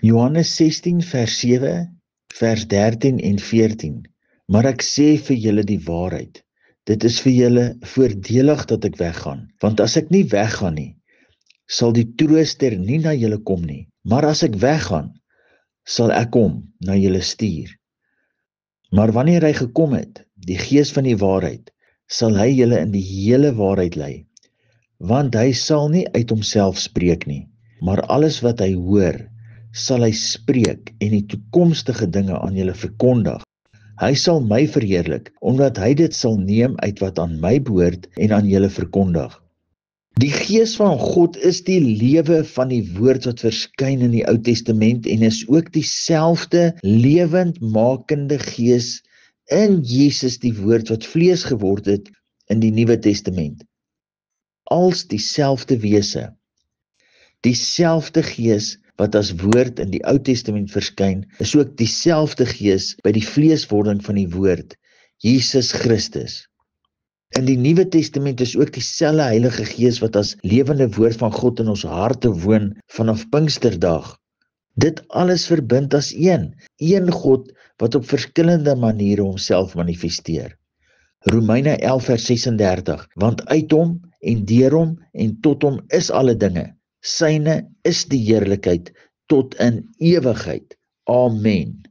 Johannes 16 vers 7, vers 13 en 14. Maar ek sê vir julle die waarheid. Dit is vir julle voordelig dat ek weggaan. Want as ek nie weggaan nie, sal die trooster nie na julle kom nie. Maar as ek weggaan, sal ek hom na julle stuur. Maar wanneer hy gekom het, die Gees van die waarheid, sal hy julle in die hele waarheid lei. Want hy sal nie uit homself spreek nie, maar alles wat hy hoor, sal hy spreek en die toekomstige dinge aan julle verkondig. Hy sal my verheerlik, omdat hy dit sal neem uit wat aan my behoort en aan julle verkondig. Die Gees van God is die lewe van die woord wat verskyn in die Ou Testament en is ook dieselfde lewendmakende Gees in Jesus die woord wat vlees geword het in die Nuwe Testament. Als dieselfde wese, dieselfde Gees wat as woord in die Ou Testament verskyn, is ook dieselfde Gees by die vleeswording van die woord, Jesus Christus. In die Nuwe Testament is ook dieselfde Heilige Gees wat as lewende woord van God in ons harte woon vanaf Pinksterdag. Dit alles verbind as een God wat op verskillende maniere homself manifesteer. Romeine 11 vers 36, want uit hom en deur hom en tot hom is alle dinge. Syne is die heerlikheid tot in ewigheid. Amen.